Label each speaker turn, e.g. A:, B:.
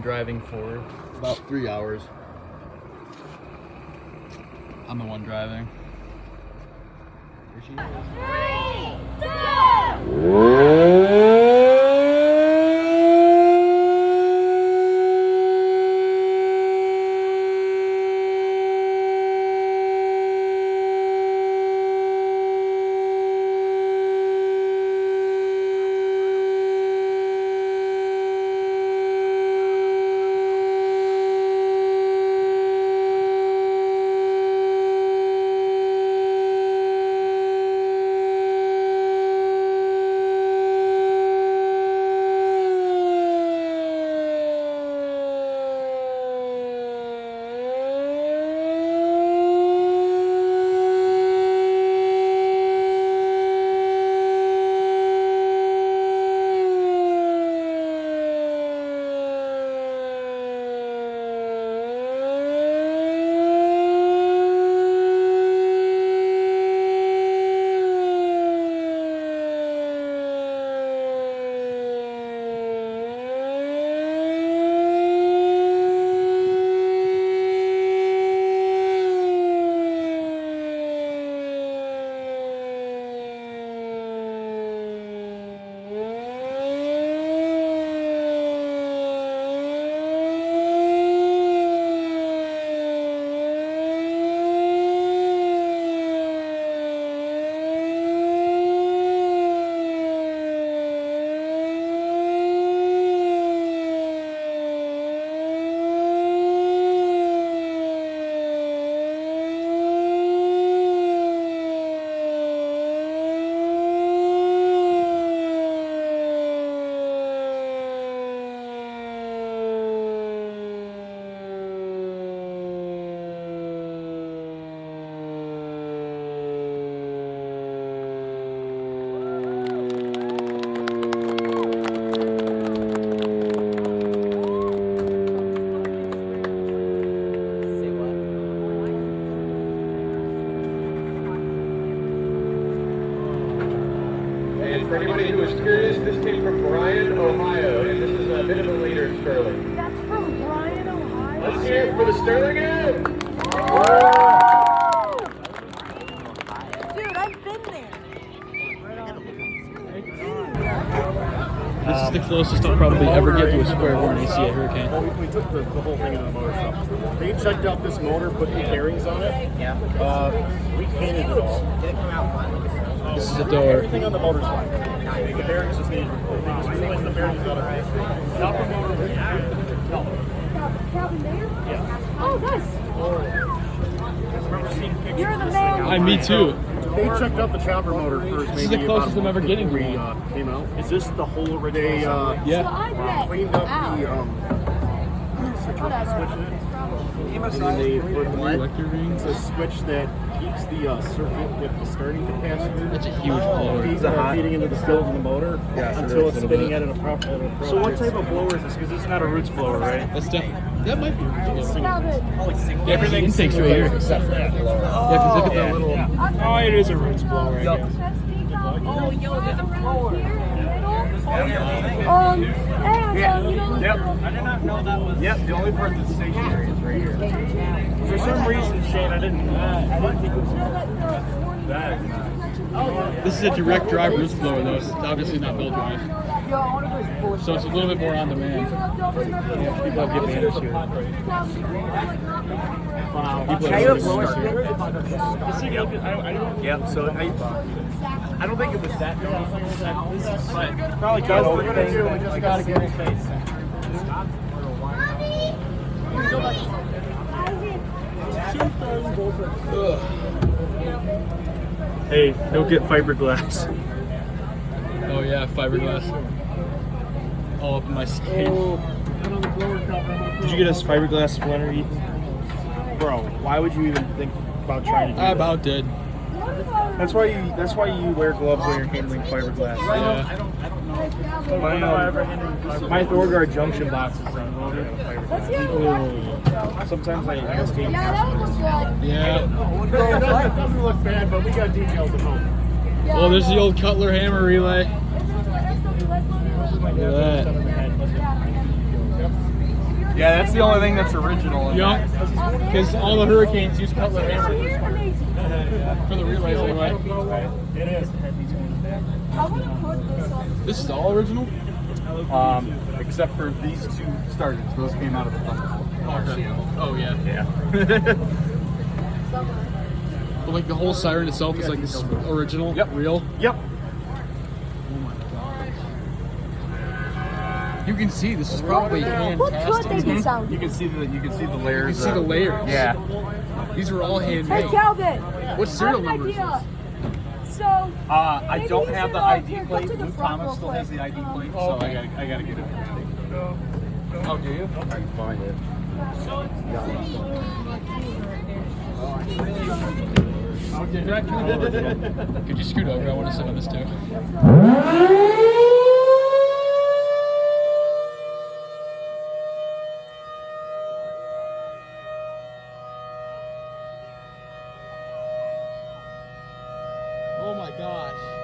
A: been driving for about 3 hours. I'm the one driving. Here she is. 3, 2,
B: For anybody who is curious, this came from Bryan, Ohio, and this is a bit of a leader, Sterling.
C: That's from Bryan, Ohio.
B: Let's hear it for the Sterling again.
C: Dude, I've been there.
A: This is the closest I'll probably ever get to a Squarehorn AC at Hurricane.
D: We took the whole thing into the motor shop. They checked out this motor, put the bearings on it.
E: Yeah.
D: We painted it all.
E: Did it come out fine?
A: This is a door.
D: Everything on the motor's fine. The bearings just need. They just realized the bearings got it. Not the motor.
C: Yeah. Oh, nice.
D: Remember seeing pictures?
C: You're the man.
A: Me too.
D: They checked out the chopper motor first.
A: This is the closest I'm ever getting to
D: we
A: one.
D: came out. Is this the whole original? They
A: Yeah.
D: cleaned up the switch in it. And then they put
A: Electric ring.
D: it's a switch that keeps the circuit with the starting capacitor.
A: That's a huge blower.
D: Feeding into the stills in the motor until it's spinning at a proper.
F: So what type of blower is this? Because it's not a roots blower, right?
A: That's definitely, that might be a roots blower.
C: Stop it.
A: Yeah, everything intakes right here.
D: Except for that.
A: Yeah, because look at that little.
F: Oh, it is a roots blower, I guess.
C: Oh, yo, there's a blower.
F: Yep. I did not know that was. Yep. The only part that's stationary is right here. For some reason, Shane, I didn't think it was that.
A: This is a direct drive roots blower though. It's obviously not belt drive. So it's a little bit more on demand.
F: Yeah, people have good manners here.
E: Wow.
F: People
E: Can
F: are
E: you
F: really
E: blow us
F: smart. Yeah, so I don't think it was that big. But probably does the thing.
D: We just gotta get it face.
F: Hey, don't get fiberglass.
A: Oh yeah, fiberglass. All up in my skin.
F: Did you get us fiberglass splinter, Ethan? Bro, why would you even think about trying to do
A: I
F: that?
A: about did.
F: That's why you wear gloves when you're handling fiberglass.
A: Yeah.
F: My ThorGuard junction box is on fiberglass. Sometimes I just can't.
A: Yeah.
D: It doesn't look bad, but we got details at home.
A: Well, there's the old Cutler hammer relay. Look at that.
F: Yeah, that's the only thing that's original.
A: Yup. Because all the Hurricanes use Cutler hammers for the relays anyway.
F: It is.
A: This is all original?
F: Except for these two starters. Those came out of the Thunderbolt.
A: Oh, yeah.
F: Yeah.
A: But like the whole siren itself is like this original,
F: Yep.
A: real.
F: Yep.
A: You can see this is probably
C: What could they be sounding?
F: You can see the layers.
A: You can see the layers.
F: Yeah.
A: These were all
C: Hey,
A: handmade.
C: Calvin.
A: What serial
C: I have an
A: number is
C: idea.
A: this?
C: So.
F: I
C: maybe
F: don't
C: you
F: have
C: should,
F: the ID
C: here, go
F: plate.
C: to the
F: Luke
C: front
F: Thomas
C: real
F: still
C: quick.
F: has the ID plate,
A: Oh,
F: so
A: okay.
F: I gotta get it.
A: Oh, do you?
D: I can find it.
A: Could you scoot over? I want to sit on this too. Oh my gosh.